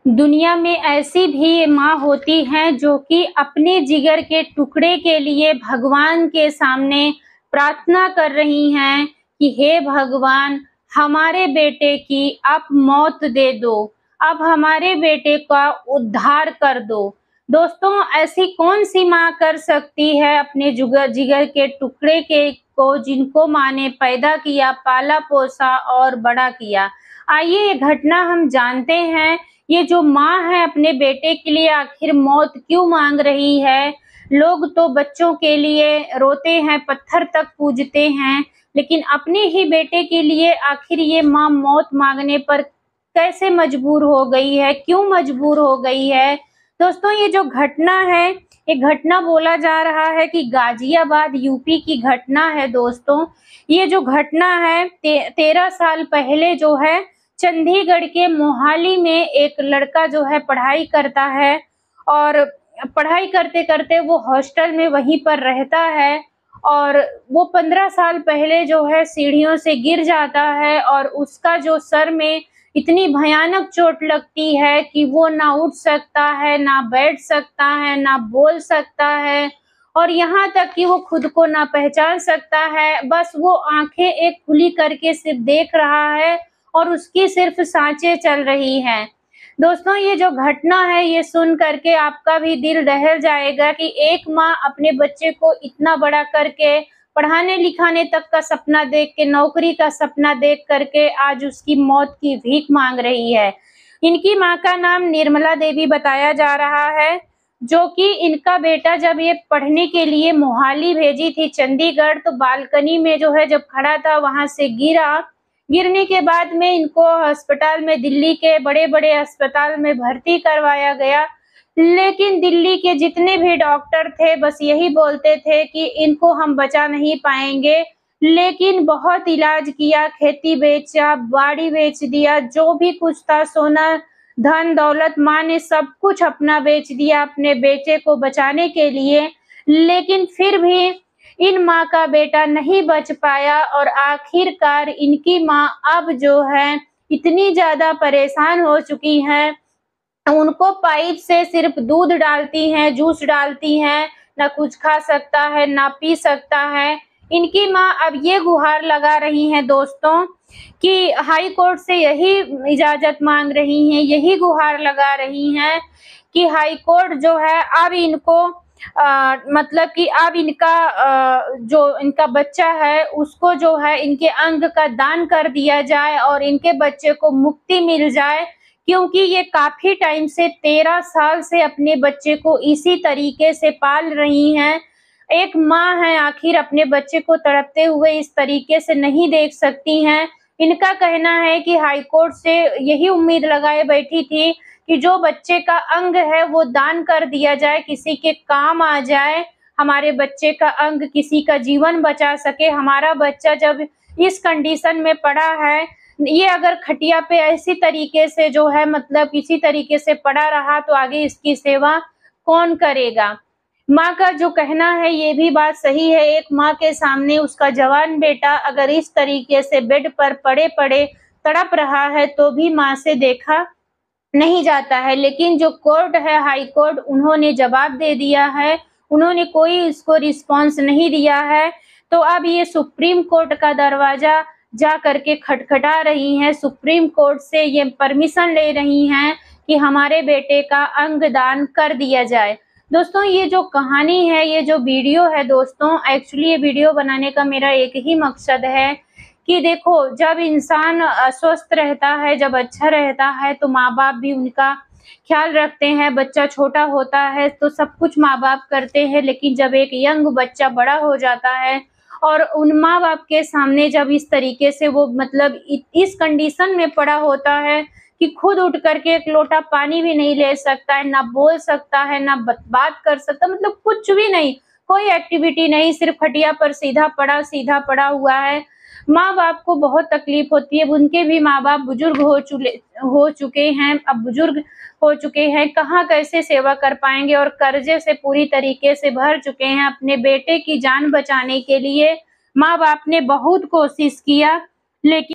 दुनिया में ऐसी भी माँ होती हैं जो कि अपने जिगर के टुकड़े के लिए भगवान के सामने प्रार्थना कर रही हैं कि हे भगवान, हमारे बेटे की आप मौत दे दो, अब हमारे बेटे का उद्धार कर दो। दोस्तों, ऐसी कौन-सी माँ कर सकती है अपने जिगर के टुकड़े के को जिनको माँ ने पैदा किया, पाला-पोसा और बड़ा किया। आइए ये घटना हम जानते हैं। ये जो माँ है अपने बेटे के लिए आखिर मौत क्यों माँग रही है? लोग तो बच्चों के लिए रोते हैं, पत्थर तक पूजते हैं, लेकिन अपने ही बेटे के लिए आखिर ये माँ मौत माँगने पर कैसे मजबूर हो गई है? क्यों मजबूर हो गई है? दोस्तों, ये जो घटना है, ये घटना बोला जा रहा है कि गाजियाबाद यूपी की घटना है दोस्तों। ये जो घटना है 13 साल पहले जो है चंडीगढ़ के मोहाली में एक लड़का जो है पढ़ाई करता है और पढ़ाई करते-करते वो हॉस्टल में वहीं पर रहता है और वो 15 साल पहले जो है सीढ़ियों से गिर जाता है और उसका जो सर में इतनी भयानक चोट लगती है कि वो ना उठ सकता है, ना बैठ सकता है, ना बोल सकता है और यहाँ तक कि वो खुद को ना पहचान सकता है। बस वो आँखें एक खुली करके सिर्फ देख रहा है और उसकी सिर्फ साँचें चल रही हैं। दोस्तों, ये जो घटना है ये सुन करके आपका भी दिल दहल जाएगा कि एक माँ अपने बच्चे को इतना बड़ा करके पढ़ाने-लिखाने तक का सपना देख के, नौकरी का सपना देख करके आज उसकी मौत की भीख माँग रही है। इनकी माँ का नाम निर्मला देवी बताया जा रहा है, जो कि इनका बेटा जब ये पढ़ने के लिए मोहाली भेजी थी चंडीगढ़, तो बालकनी में जो है जब खड़ा था वहाँ से गिरा। गिरने के बाद में इनको अस्पताल में, दिल्ली के बड़े-बड़े अस्पताल में भर्ती करवाया गया। लेकिन दिल्ली के जितने भी डॉक्टर थे बस यही बोलते थे कि इनको हम बचा नहीं पाएँगे। लेकिन बहुत इलाज किया, खेती बेचा, बाड़ी बेच दिया, जो भी कुछ था सोना, धन-दौलत, माँ ने सब कुछ अपना बेच दिया अपने बेटे को बचाने के लिए। लेकिन फिर भी इन माँ का बेटा नहीं बच पाया और आखिरकार इनकी माँ अब जो है इतनी ज़्यादा परेशान हो चुकी हैं, उनको पाइप से सिर्फ दूध डालती हैं, जूस डालती हैं, ना कुछ खा सकता है, ना पी सकता है। इनकी माँ अब ये गुहार लगा रही हैं दोस्तों कि हाई कोर्ट से यही इजाज़त माँग रही हैं, यही गुहार लगा रही हैं कि हाई कोर्ट जो है अब इनको मतलब कि अब इनका जो इनका बच्चा है उसको जो है इनके अंग का दान कर दिया जाए और इनके बच्चे को मुक्ति मिल जाए, क्योंकि ये काफ़ी टाइम से 13 साल से अपने बच्चे को इसी तरीके से पाल रही हैं। एक माँ है, आखिर अपने बच्चे को तड़पते हुए इस तरीके से नहीं देख सकती हैं। इनका कहना है कि हाई कोर्ट से यही उम्मीद लगाए बैठी थी कि जो बच्चे का अंग है वो दान कर दिया जाए, किसी के काम आ जाए, हमारे बच्चे का अंग किसी का जीवन बचा सके। हमारा बच्चा जब इस कंडीशन में पड़ा है, ये अगर खटिया पे ऐसी तरीके से जो है मतलब किसी तरीके से पड़ा रहा तो आगे इसकी सेवा कौन करेगा? माँ का जो कहना है ये भी बात सही है, एक माँ के सामने उसका जवान बेटा अगर इस तरीके से बेड पर पड़े-पड़े तड़प रहा है तो भी माँ से देखा नहीं जाता है। लेकिन जो कोर्ट है, हाई कोर्ट, उन्होंने जवाब दे दिया है, उन्होंने कोई इसको रिस्पॉन्स नहीं दिया है। तो अब ये सुप्रीम कोर्ट का दरवाज़ा जा कर के खटखटा रही हैं, सुप्रीम कोर्ट से ये परमिशन ले रही हैं कि हमारे बेटे का अंग दान कर दिया जाए। दोस्तों, ये जो कहानी है, ये जो वीडियो है दोस्तों, एक्चुअली ये वीडियो बनाने का मेरा एक ही मकसद है कि देखो, जब इंसान स्वस्थ रहता है, जब अच्छा रहता है तो माँ-बाप भी उनका ख्याल रखते हैं। बच्चा छोटा होता है तो सब कुछ माँ-बाप करते हैं, लेकिन जब एक यंग बच्चा बड़ा हो जाता है और उन माँ-बाप के सामने जब इस तरीके से वो मतलब इस कंडीशन में पड़ा होता है कि खुद उठ कर के एक लोटा पानी भी नहीं ले सकता है, ना बोल सकता है, ना बात कर सकता, मतलब कुछ भी नहीं, कोई एक्टिविटी नहीं, सिर्फ खटिया पर सीधा पड़ा हुआ है। माँ-बाप को बहुत तकलीफ होती है, उनके भी माँ-बाप बुजुर्ग हो चुके हैं, अब बुजुर्ग हो चुके हैं, कहाँ कैसे सेवा कर पाएँगे और कर्ज़े से पूरी तरीके से भर चुके हैं। अपने बेटे की जान बचाने के लिए माँ-बाप ने बहुत कोशिश किया, लेकिन